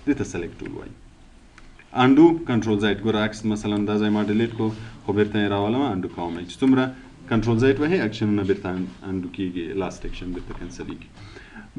دې ته سلیکټ ټول وایي. انډو کنټرول زیډ ګوره عکس مثلا دا ځای ما ډیلیټ کو خو بیرته یې راولم انډو کوم چې څومره کنټرول زیډ وهي اکشنونه بیرته انډو کیږي لاست اکشن بیرته کینسلیږي.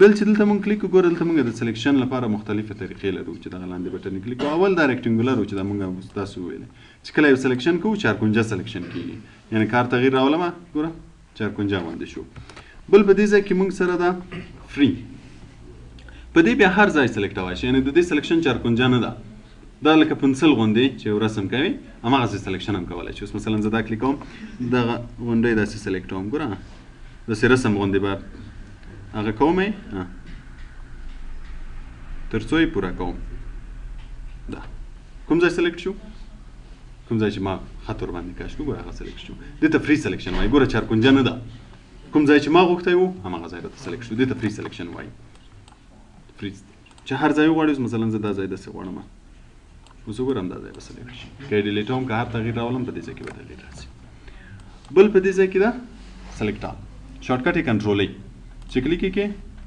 بل چې دلته مونږ کلیک وګورو دلته مونږ د سلیکشن لپاره مختلفه طریقې لرو چې دغه لاندې بټن کلیک کوو. اول دا ریکټنګولر و چې دا مونږ تاسو ویل چې کله یو سلیکشن کوو چارکونجه سلیکشن کیږي یعنی کار تغییر راولم ګوره چارکونجه باندې شو. بل په دې ځای کې مونږ سره دا فری په دې بیا هر ځای سلیکټ وای شي یعنی د دې سلیکشن چارکونجه نه ده دا لکه پنسل غوندې چې یو رسم کوي هماغسې سلیکشن هم کولی شي. اوس مثلا زه دا کلیک کوم دغه غونډۍ داسې سلیکټ کوم ګوره داسې رسم غوندې به هغه کوم تر څو یې پوره کوم. دا کوم ځای سلیکټ شو کوم ځای چې ما خط ورباندې کش کړو ګوره هغه سلیکټ شو. دې ته فری سلیکشن وایي ګوره چارکونجه نه ده کوم ځای چې ما غوښتی و هماغه ځای راته سلیکټ شو. دې ته فری سلیکشن وایي. فری چې هر ځای وغواړې مثلا زه دا ځای داسې غواړم اوس وګورم دا ځای به سلیکټ شي که یې ډیلیټ هم که هر تغییر راولم په دې ځای کې به تغییر راځي. بل په دې ځای کې دا سلیکټ آل شارټکټ یې کنټرول ای چې کلیک کې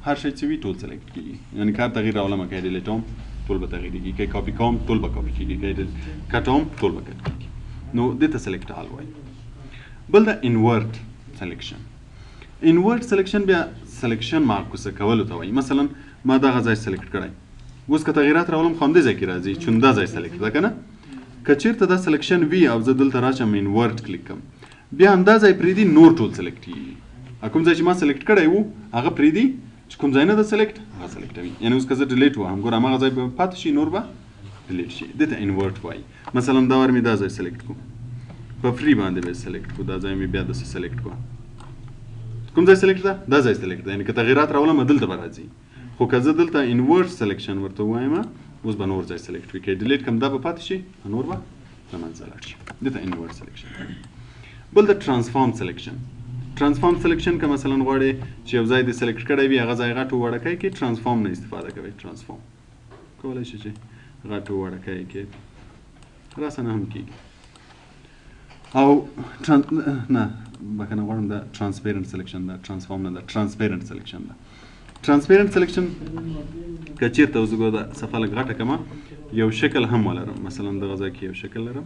هر شی چې وي ټول سلیکټ کېږي یعنی که هر تغییر راولم که یې ډیلیټ هم ټول به تغییرېږي که یې کاپي کوم ټول به کاپي کېږي که یې کټ هم ټول به کټ کېږي. نو دې ته سلیکټ آل وایي. بل دا انورټ سلیکشن. انورټ سلیکشن بیا سلیکشن معکوسه کولو ته وایي. مثلا ما دغه ځای سلیکټ کړی اوس که تغییرات راولم خو همدې ځای کې راځي چې دا ځای سلیکټ ده که نه. که چېرته دا سلیکشن وي او زه دلته راشم انورټ کلیک کړم بیا همدا ځای پرېږدي نور ټول سلیکټ کېږي. کوم ځای چې ما سلیکټ کړی و هغه پرېږدي چې کوم ځای نه ده سلیکټ هغه سلیکټوي یعنې اوس که زه ډیلیټ وهم ګوره هماغه ځای به پاتې شي نور به ډیلیټ شي. دې ته انورټ وایي. مثلا دا ور مې دا ځای سلیکټ کړو په فری باندې به یې سلیکټ کړو دا ځای مې بیا داسې سلیکټ کړو کوم ځای سلیکټ ده دا ځای سلیکټ ده یعنې که تغییرات راولم دلته به راځي خو که زه دلته انورټ سلیکشن ورته ووایم اوس به نور ځای سلیکټ وي که یې ډیلیټ کړم دا به پاتې شي نور به له منځه لاړ شي. دې ته انورټ سلیکشن. بل د ټرانسفارم سلیکشن. ټرانسفارم سلیکشن که مثلا غواړې چې یو ځای دې سلیکټ کړی وي هغه ځای غټ و وړکی کې ټرانسفارم نه استفاده کوئ. ټرانسفارم کولی شي چې غټ و وړکی کې راسنه هم کېږي. او نه بخښنه غواړم دا ټرانسپیرنټ سلیکشن ده ټرانسفارم نه ده ټرانسپیرنټ سلیکشن ده. ټرانسپیرنټ سلیکشن که چېرته اوس زه د صفحه لږ غټه کړم یو شکل هم ولرم مثلا دغه ځای کې یو شکل لرم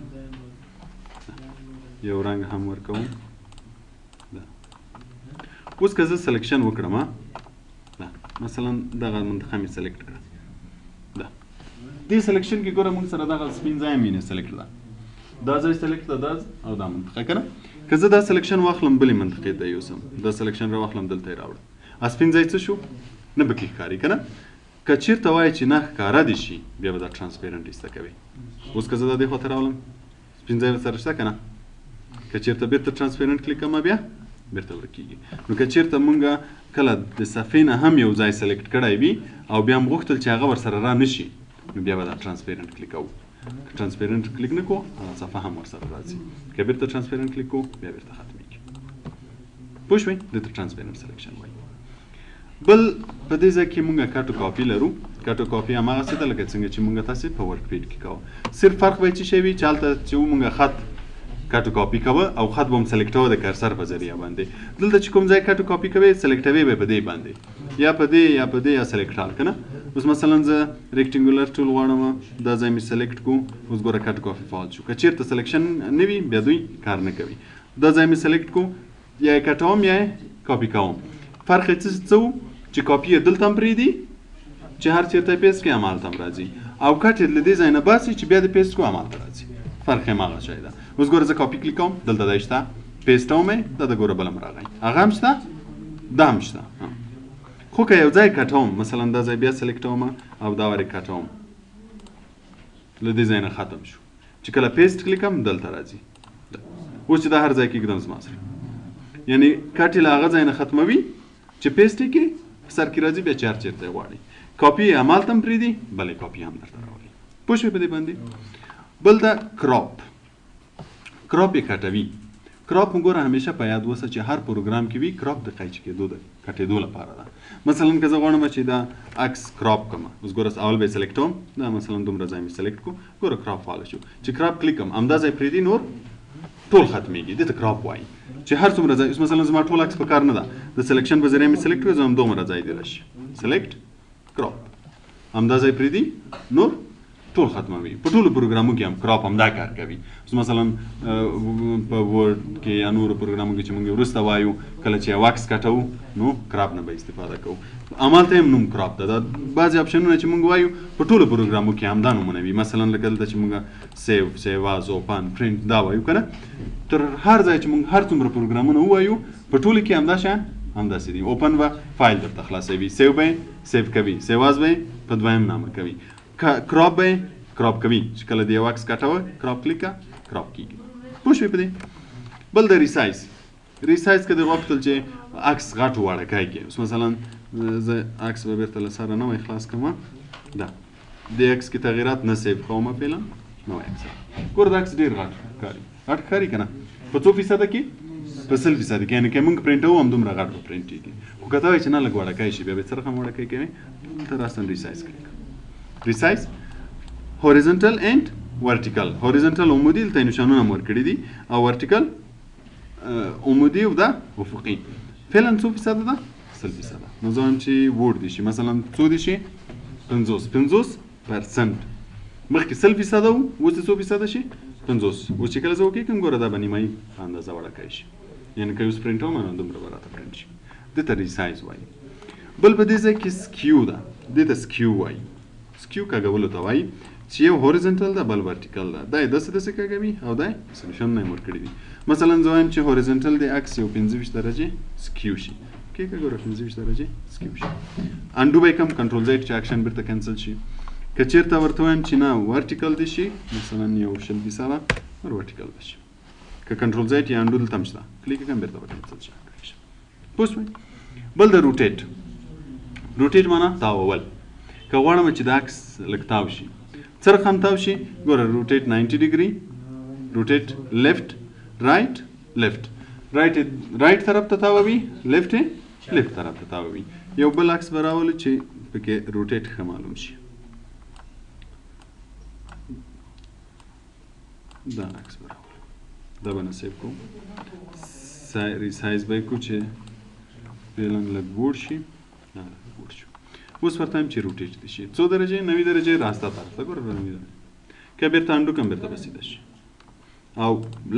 یو رنګ هم ورکوم. اوس که زه سلیکشن وکړم مثلا دغه منطقه مې سلیکټ کړه دې سلیکشن کې ګوره موږ سره دغه سپین ځای مې سلیکټ ده دا ځای سلیکټ ده دا او دا منطقه که نه. که زه دا سلیکشن واخلم بلې منطقې ته یوسم دا سلیکشن را واخلم دلته یې راوړم سپین ځای څه شو نه به کې ښکاري که نه. که چېرته وایي چې نه ښکاره دې شي بیا به دا ټرانسپیرنټ ایسته کوي. اوس که زه دا دې خواته راولم سپین ځای ورسره شته که نه که چېرته بېرته ټرانسپیرنټ کلیک کړم بیا بېرته ورکېږي. نو که چېرته مونږ کله د صفحې نه هم یو ځای سلیکټ کړی وي او بیا هم غوښتل چې هغه ورسره را نه شي نو بیا به دا ټرانسپیرنټ کلیک کوو. که ټرانسپیرنټ کلیک نه کوو هغه صفحه هم ورسره راځي. که بېرته ټرانسپیرنټ کلیک کوو بیا بېرته ختمېږي. پوه شوئ دې ته ټرانسپیرنټ سلیکشن وایي. بل په دې ځای کې مونږ کټ کاپي لرو. کټ کاپي هماغسې ده لکه څنګه چې مونږ تاسې په ورک پیډ کې کوو. صرف فرق به یې څه شی وي چې هلته چې مونږ خط کټ کاپي کوه او خط به هم سلیکټوه د کرسر په ذریعه باندې. دلته چې کوم ځای کټ کاپي کوې سلیکټوې به یې په دې باندې یا په دې یا په دې یا سلیکټ حال که نه. اوس مثلا زه ریکټنګولر ټول غواړم دا ځای مې سلیکټ کړو اوس ګوره کټ کاپي فعال شو. که چېرته سلیکشن نه وي بیا دوی کار نه کوي. دا ځای مې سلیکټ کړو یا یې کټوم یا یې کاپي کوم. فرق یې څه و چې کاپي یې دلته هم پرېږدي چې هر چېرته یې پیسټ کړي همالته هم راځي او کټ یې له دې ځای نه باسي چې بیا د پیسټ کړو همالته راځي. فرق یې هماغه شی ده. اوس ګوره زه کاپي کلیک کوم دلته دی شته پیسټوم یې دا د ګوره بل هم راغی هغه هم شته دا هم شته. خو که یو ځای کټوم مثلا دا ځای بیا سلیکټوم او دا ور یې کټوم له دې ځای نه ختم شو چې کله پیسټ کلیک کړم دلته راځي. اوس چې دا هر ځای کې ږدم زما سره یعنې کټ یې له هغه ځای نه ختموي چې پیسټ یې کړي سر کې راځي بیا چې هر چېرته یې غواړي. کاپي یې همالته هم پرېږدي بلې کاپي هم درته راولي. پوه شوې په دې باندې. بل دا کراپ. کراپ یې کټوي. کراپ مو ګوره همیشه په یاد وسه چې هر پروګرام کې وي کراپ د قیچ کېدو د کټېدو لپاره ده. مثلا که زه غواړم چې دا عکس کراپ کړم اوس ګوره اول به یې سلیکټوم دا مثلا دومره ځای مې سلیکټ کړو ګوره کراپ فعاله شو. چې کراپ کلیک کړم همدا ځای پرېږدي نور ټول ختمېږي. دې ته کراپ وایي چې هر څومره ځای اوس مثلا زما ټول عکس په کار نه ده د سلیکشن په ذریعه مې سلیکټ کړو زه همدومره ځای دی راشي سلیکټ کراپ. همدا ځای پرېږدي نور ټول ختموي. په ټولو پروګرامو کې هم کراپ همدا کار کوي. اوس مثلا په ورډ کې یا نورو پروګرامو کې چې موږ وروسته وایو کله چې یو عکس کټو نو کراپ نه به استفاده کوو. همالته هم نوم کراپ ده. دا بعضې اپشنونه چې موږ وایو په ټولو پروګرامو کې همدا نومونه وي. مثلا لکه دلته چې موږ سیو، سیواز، اوپن، پرنټ دا وایو که نه، تر هر ځای چې موږ هر څومره پروګرامونه ووایو په ټولو کې همدا شیان همداسې دي. اوپن به فایل درته خلاصوي، سیو به سیو کوي، سیواز به په دویم نامه کوي، کراپ به کراپ کوي چې کله د یو عکس کټوه کراپ کلیک کراپ کېږي. پوه شوې په دې. بل د ریسایز. ریسایز که د غوښتل چې عکس غټ وړکی کړي. اوس مثلا زه عکس به بېرته له سره نوی خلاص کړم. دا د عکس کې تغیرات نه سیو کوم فعلا نوی عکس. ګوره دا عکس ډېر غټ ښکاري. غټ ښکاري که نه؟ په څو فیصده کې؟ په 100% کې. یعنې که موږ پرنټوو هم دومره غټ به پرنټ کېږي. خو که ته وایې چې نه لږ وړکی شي بیا به څه رقم وړکی کوې؟ ته راستن ریسایز کړې. ریسایز horizontal and vertical. horizontal عمودي دلته نشانونه مو ورکړي دي او vertical عمودي او دا افقي. فعلا څو فیصده ده؟ 100%. نو زه وایم چې ووډ دي شي مثلا څو دي شي؟ 50%. مخکې 100% وو، اوس یې څو فیصده شي؟ 50. اوس چې کله زه اوکې کړم ګوره دا به نیمایي په اندازه وړکی شي. یعنې که اوس پرنټ وم نو دومره به راته پرنټ شي. دې ته ریسایز وایي. بل په دې ځای کې سکیو ده. دې ته سکیو وایي. سکیو کږولو ته وایي چې یو هوریزنټل ده بل ورټیکل ده. دا یې داسې داسې کږوي او دا یې سلیوشنونه یې ورکړي دي. مثلا زه وایم چې هوریزنټل د عکس یو 25 درجې سکیو شي. کېږه ګوره 25 درجې سکیو شي. انډو به یې کړم کنټرول زیډ چې اکشن بیرته کینسل شي. که چېرته ورته وایم چې نه ورټیکل دې شي مثلا یو 20% ور ورټیکل به شي. که کنټرول زیډ یا انډو دلته هم شته کلیک یې کړم بیرته به کینسل شي. پوه شوئ. بل د روټیټ. روټیټ معنا تاوول. که غواړم چې دا عکس لږ تاو شي څه رقم تاو شي؟ ګوره روټیټ 90 ډیګري، روټیټ لیفټ رایټ لیفټ. رایټ طرف ته تاووي، لیفټ یې لیفټ طرف ته تاووي. یو بل عکس به راولو چې پکې روټیټ ښه معلوم شي. دا عکس به راولو. دا به نه سیو کوم. ریسایز به یې کړو چې فعلا لږ ووړ شي. ووړ شو. اوس ورته وایم چې روټیټ دې شي. څو درجې؟ 90 درجې راسته طرف ته. ګوره 90 درجې. که بیرته انډو کړم بیرته به سیده شي. او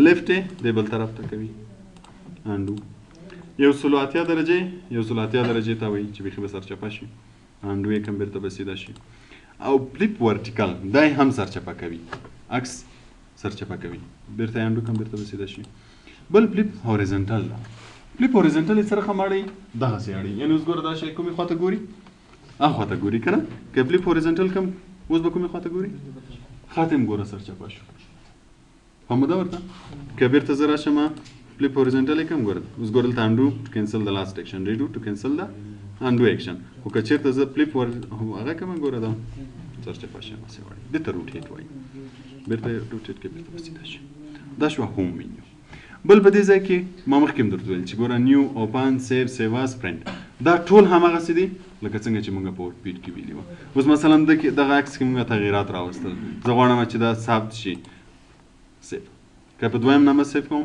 لیفټ یې دې بل طرف ته کوي. انډو. 180 درجې 180 درجې ته وایي چې بیخي به سرچپه شي. انډو یې کړم بیرته به سیده شي. او فلیپ ورټیکل دا یې هم سرچپه کوي. عکس سرچپه کوي. بیرته یې انډو کړم بیرته به سیده شي. بل فلیپ هوریزنټل ده. فلیپ هوریزنټل یې څه رقم اړوي؟ دغسې اړوي. یعنې اوس ګوره دا شی کومې خواته ګوري؟ خواته ګوري که نه؟ که فلیپ هوریزنټل کم اوس به کومې خواته ګوري؟ خواته هم ګوره سرچپه شو. فهمه ده ورته؟ که بیرته زه راشم فلیپ هوریزنټل یې کم ګوره اوس ګوره دلته انډو ټو کینسل د لاست ایکشن، ریډو ټو کینسل د انډو ایکشن. خو که چېرته زه فلیپ هغه کمه ګوره دا سرچپه شي هماسې وړي. دې ته روټیټ وایي. بیرته روټیټ کې بیرته به سیده شي. دا شوه هوم مینیو. بل په دې ځای کې ما مخکې هم درته ویل چې ګوره نیو، اوپن، سیو، سیواز، پرنټ دا ټول همغسې دي لکه څنګه چې موږ په ورکپیډ کې ویلي وو. اوس مثلا دغه عکس کې موږ تغیرات راوستل. زه غواړم چې دا ثبت شي سیو. که په دویم نامه سیو کوم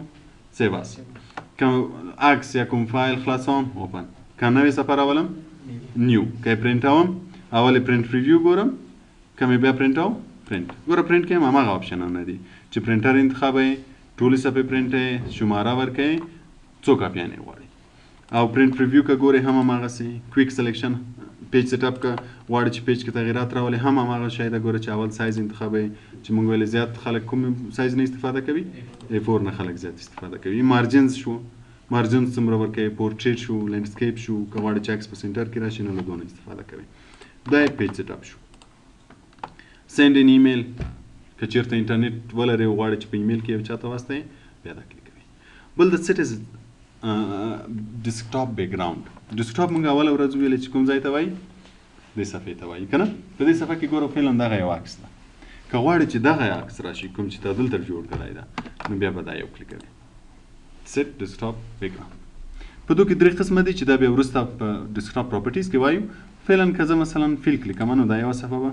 سیواز. که عکس یا کوم فایل خلاصوم اوپن. که نوی صفحه راولم نیو. که یې پرنټوم اول یې پرنټ پریویو ګورم. که مې بیا پرنټوم پرنټ. ګوره پرنټ کې هم همغه آپشنونه دي چې پرنټر انتخابوئ، ټولې صفحې پرنټ یې، شماره ورکوئ، څو کاپیانې غواړئ. او پرنټ پریویو که ګورئ هم همغسې. کویک سلیکشن پیج سیټ اپ که غواړئ چې پیج کې تغیرات راولئ هم همغه شی ده. ګوره چې اول سایز انتخابوئ چې موږ ویلې زیات خلک کوم سایز نه استفاده کوي؟ A4 نه خلک زیات استفاده کوي. مارجنز شو، مارجنز څومره ورکوئ، پورټریټ شو، لینډسکیپ شو. که غواړئ چې عکس په سینټر کې راشي نو له دونه استفاده کوئ. دا یې پیج سیټ اپ شو. سینډ ان ایمیل که چېرته انټرنیټ ولرئ او غواړئ چې په ایمیل کې یو چا ته واستئ بیا دا کلیک کوئ. بل د سیټ ډیسکټاپ بیکګراوند. ډیسکټاپ موږ اوله ورځ ویلې چې کوم ځای ته وایي؟ دې صفحې ته وایي که نه؟ په دې صفحه کې ګوره فعلا دغه یو عکس ده. که غواړئ چې دغه عکس راشي کوم چې تا دلته جوړ کړی ده نو بیا به دا یو کلیک کوئ. سیټ ډیسکټاپ بیکګراوند. په دو کې درې قسمه دي چې دا بیا وروسته په ډیسکټاپ پراپرټیز کې وایو. فعلا که زه مثلا فیل کلیکم نو دا یوه صفحه به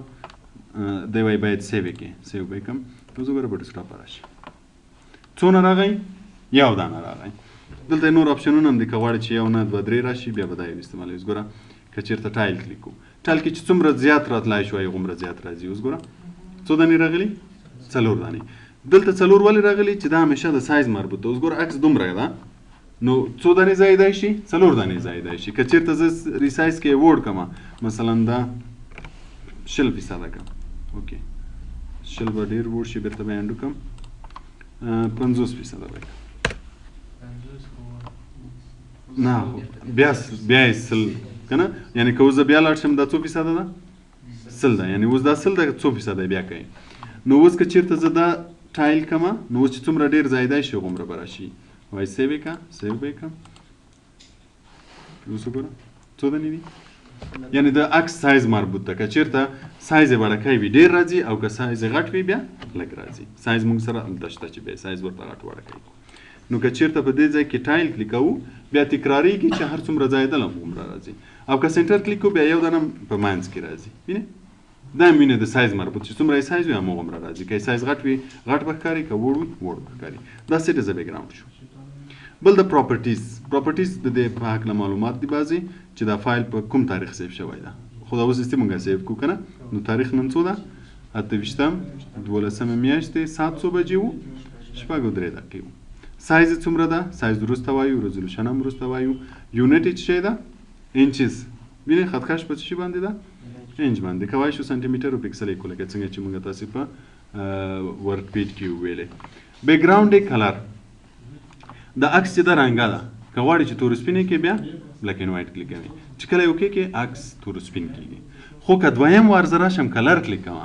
دی وایي باید سیو یې کړې. سیو به یې کړم نو زه ګوره په ډیسکټاپ به راشي. څونه راغی؟ یو دانه راغی. دلته نور اپشنونه هم دي که غواړئ چې یو نه دوه درې راشي بیا به دا یو استعمالوي. اوس ګوره که چېرته ټایل کلیک کړو ټایل کې چې څومره زیات راتلای شوی هغومره زیات راځي. اوس ګوره څو دانې راغلي؟ 4 دانې. دلته 4 ولې راغلي؟ چې دا همیشه د سایز مربوط ده. اوس ګوره عکس دومره ده نو څو دانې زایدای شي؟ 4 دانې زایدای شي. که چېرته زه ریسایز کې وړ کړمه مثلا دا 0% کړم، اوکې 0 به ډېر وړ شي، بېرته به یې انډو کړم 50% به کړم. نه بیا یې 100 که نه، یعنې که اوس زه بیا لاړ شم دا څو فیصده ده؟ 100 ده. یعنې اوس دا 100 ده، څو فیصده بیا کوي. نو اوس که چېرته زه دا ټایل کړمه نو اوس چې څومره ډېر زایدای شي هغومره به راشي. وایي سیو یې کړه، سیو به یې کړم. اوس وګوره څو دانې دي؟ یعنې د عکس سایز مربوط ده. که چېرته سایز یې وړکی وي ډېر راځي، او که سایز یې غټ وي بیا لږ راځي. سایز موږ سره هلته شته چې بیا سایز ورته غټ وړکی. نو که چېرته په دې ځای کې ټایل کلیک کوو بیا تکراریږي چې هر څومره ځایدل همغومره راځي. او که سنټر کلیک کوو بیا یو دانه په منځ کې راځي. وینې دا هم وینې د سایز مربوط چې څومره یې سایز وي همغومره راځي. که یې سایز غټ وي غټ به ښکاري، که وړ وي وړ به ښکاري. دا سیټ از بیکګراوند شو. بل د پراپرټیز د دې په هکله معلومات دي بعضې چې دا فایل په کوم تاریخ سیف شوی ده. خو دا اوس دستې مونږ سیف کړو که نه. نو تاریخ نن څو ده؟ 28 12 میاشتې 700 بجې وو 3:03 وو. سایز یې څومره ده؟ سایز وروسته وایو، ریزولوشن هم وروسته وایو. یونټ یې څه شی ده؟ انچز. وینې خطکش په څه شي باندې ده؟ انچ باندې. که وایو سانتي میټر او پکسل یې کړو لکه څنګه چې مونږ تاسې په ورک پیج کې وویلې. بیکګراوند یې کلر. د عکس چې ده رنګه ده. که غواړې چې تور سپین یې کړې بیا بلیک اینډ وایټ کلیک کوې. چې کله یې اوکې کړې عکس تور سپین کېږي. خو که دویم وار زه راشم کلر کلیک کوم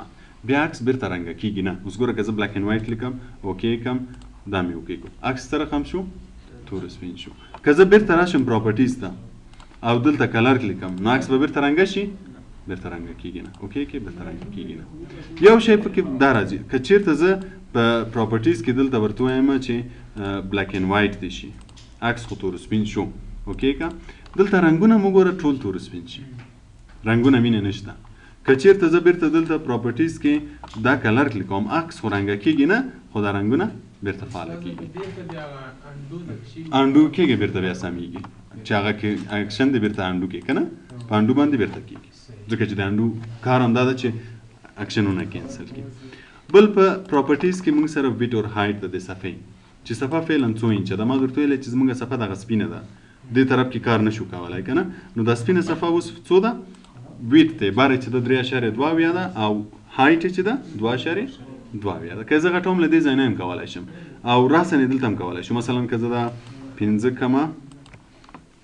بیا عکس بېرته رنګه کېږي نه. اوس ګوره که زه بلیک اینډ وایټ کلیک کوم اوکې کړم دا مې اوکې کړو، عکس څه رقم شو؟ تور سپین شو. که زه بېرته راشم پراپرټیز ته او دلته کلر کلیک کوم نو عکس به بېرته رنګه شي؟ بېرته رنګه کېږي نه. اوکې کې بېرته رنګه کېږي نه. یو شی پکې دا راځي که چېرته زه په پراپرټیز کې دلته ورته وایم چې بلیک اینډ وایټ دې شي، عکس خو تور سپین شو. اوکې که دلته رنګونه مو ګوره ټول تور سپین شي، رنګونه مینې نشته. که چېرته زه بېرته دلته پراپرټیز کې دا کلر کلیک کوم عکس خو رنګه کېږي نه، خو دا رنګونه بېرته فعاله کېږي. انډو کېږي بېرته بیا سمیږي چې هغه کې اکشن دې بېرته انډو کې که نه، په انډو باندې بېرته کېږي ځکه چې د انډو کار هم دا ده چې اکشنونه کینسل کړي. بل په پراپرټیز کې موږ سره ویډ اور هایټ د دې صفحې چې صفحه فعلا څو انچه ده. ما درته ویلی چې زموږ صفحه دغه سپینه ده، دې طرف کې کار نشو کولی که نه. نو دا سپینه صفحه اوس څو ده؟ ویډ دی باره چې د 3.2 ده او هایټ چې ده 2.2 ده. که زه غټوم له دې ځای نه هم کولی شم او راسن یې دلته هم کولی شم. مثلا که زه دا 5 کمه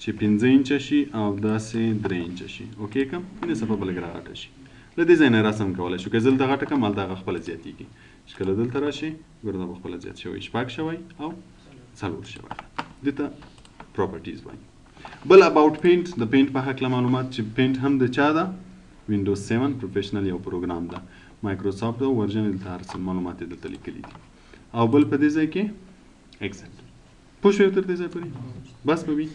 چې 5 انچه شي او داسې 3 انچه شي اوکې کړم، وینې صفحه به لږ راغټه شي. له دې ځای نه رسم کولی شو. که زه دلته غټه کړم هلته هغه خپله زیاتېږي. چې کله دلته راشي ګوره دا به خپله زیات شوی 6 شوی او 4 شوی. دې ته پراپرټیز وایي. بل اباوټ پینټ د پینټ په هکله معلومات چې پینټ هم د چا ده؟ وینډوز 7 پروفیشنل یو پروګرام ده. مایکروسافټ او ورژن دلته هر څه معلومات یې دلته لیکلي دي. او بل په دې ځای کې ایکسل. پوه شوې تر دې ځای پورې؟ بس به وي.